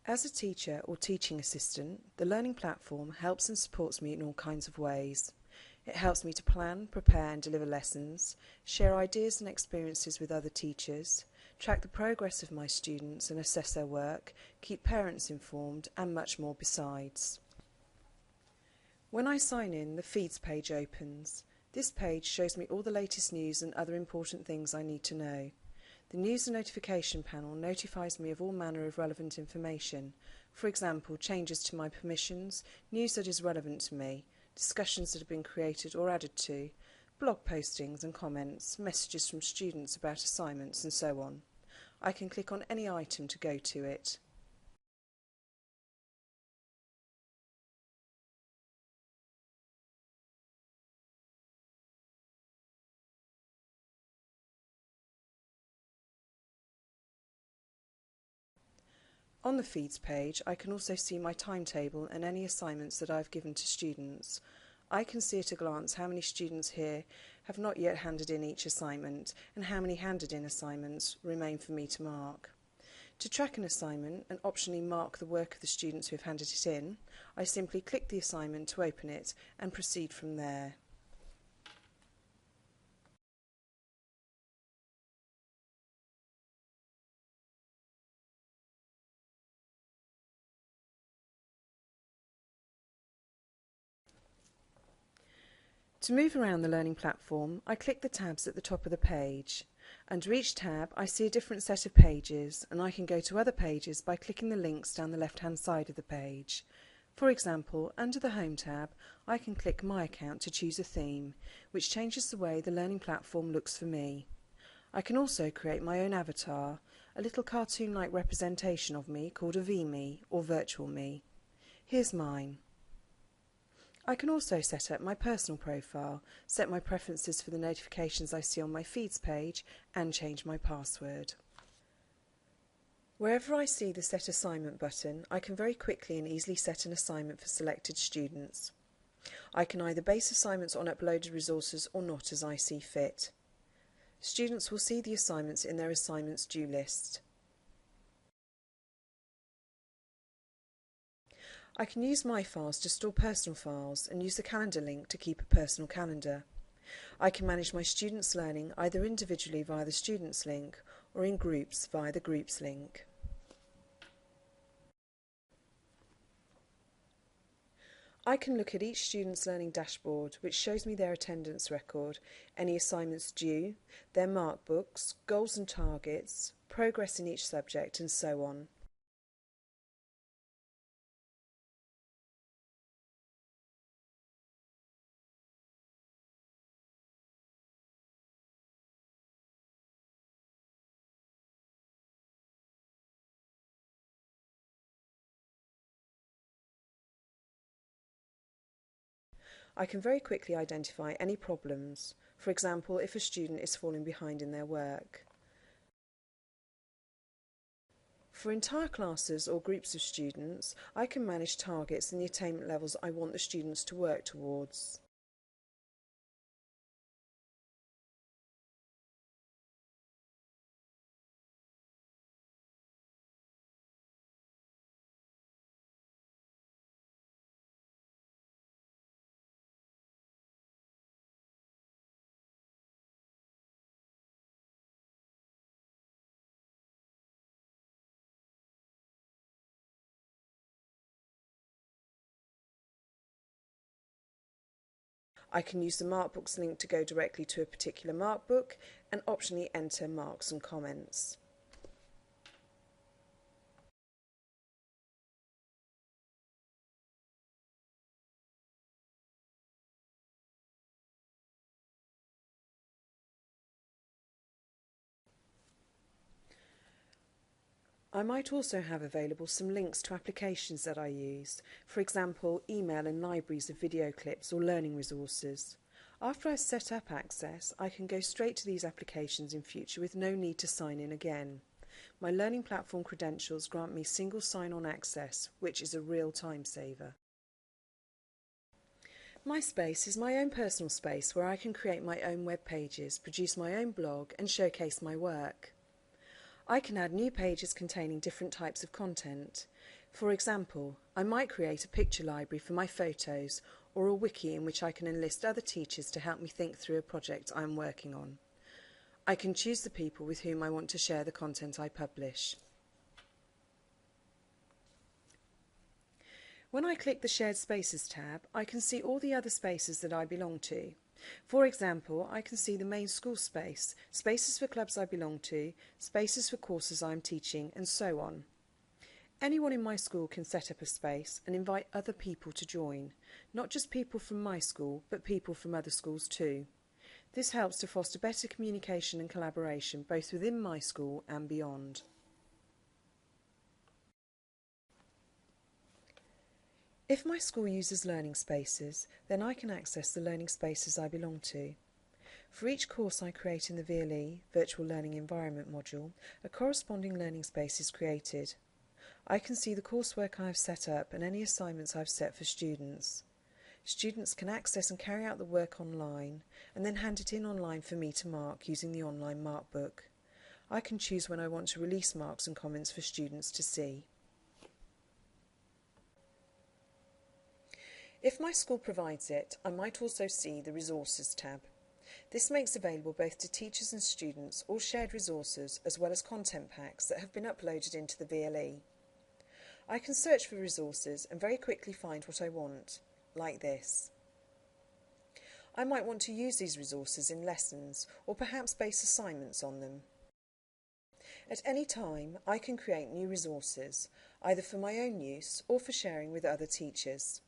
As a teacher or teaching assistant, the Learning Platform helps and supports me in all kinds of ways. It helps me to plan, prepare and deliver lessons, share ideas and experiences with other teachers, track the progress of my students and assess their work, keep parents informed and much more besides. When I sign in, the Feeds page opens. This page shows me all the latest news and other important things I need to know. The News and Notification panel notifies me of all manner of relevant information, for example, changes to my permissions, news that is relevant to me, discussions that have been created or added to, blog postings and comments, messages from students about assignments and so on. I can click on any item to go to it. On the Feeds page, I can also see my timetable and any assignments that I have given to students. I can see at a glance how many students here have not yet handed in each assignment and how many handed in assignments remain for me to mark. To track an assignment and optionally mark the work of the students who have handed it in, I simply click the assignment to open it and proceed from there. To move around the Learning Platform, I click the tabs at the top of the page. Under each tab, I see a different set of pages, and I can go to other pages by clicking the links down the left-hand side of the page. For example, under the Home tab, I can click My Account to choose a theme, which changes the way the Learning Platform looks for me. I can also create my own avatar, a little cartoon-like representation of me called a VMe or Virtual Me. Here's mine. I can also set up my personal profile, set my preferences for the notifications I see on my Feeds page, and change my password. Wherever I see the Set Assignment button, I can very quickly and easily set an assignment for selected students. I can either base assignments on uploaded resources or not as I see fit. Students will see the assignments in their assignments due list. I can use My Files to store personal files and use the calendar link to keep a personal calendar. I can manage my students' learning either individually via the Students link or in groups via the Groups link. I can look at each student's learning dashboard, which shows me their attendance record, any assignments due, their mark books, goals and targets, progress in each subject and so on. I can very quickly identify any problems, for example if a student is falling behind in their work. For entire classes or groups of students, I can manage targets and the attainment levels I want the students to work towards. I can use the Markbooks link to go directly to a particular markbook and optionally enter marks and comments. I might also have available some links to applications that I use, for example email and libraries of video clips or learning resources. After I've set up access, I can go straight to these applications in future with no need to sign in again. My Learning Platform credentials grant me single sign-on access, which is a real time saver. My space is my own personal space where I can create my own web pages, produce my own blog and showcase my work. I can add new pages containing different types of content. For example, I might create a picture library for my photos or a wiki in which I can enlist other teachers to help me think through a project I am working on. I can choose the people with whom I want to share the content I publish. When I click the Shared Spaces tab, I can see all the other spaces that I belong to. For example, I can see the main school space, spaces for clubs I belong to, spaces for courses I am teaching, and so on. Anyone in my school can set up a space and invite other people to join, not just people from my school, but people from other schools too. This helps to foster better communication and collaboration both within my school and beyond. If my school uses learning spaces, then I can access the learning spaces I belong to. For each course I create in the VLE, Virtual Learning Environment module, a corresponding learning space is created. I can see the coursework I have set up and any assignments I have set for students. Students can access and carry out the work online and then hand it in online for me to mark using the online markbook. I can choose when I want to release marks and comments for students to see. If my school provides it, I might also see the Resources tab. This makes available both to teachers and students all shared resources as well as content packs that have been uploaded into the VLE. I can search for resources and very quickly find what I want, like this. I might want to use these resources in lessons or perhaps base assignments on them. At any time, I can create new resources, either for my own use or for sharing with other teachers.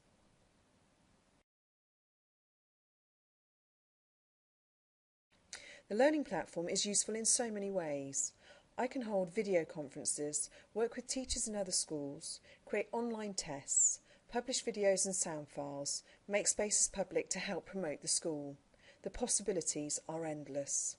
The learning platform is useful in so many ways. I can hold video conferences, work with teachers in other schools, create online tests, publish videos and sound files, make spaces public to help promote the school. The possibilities are endless.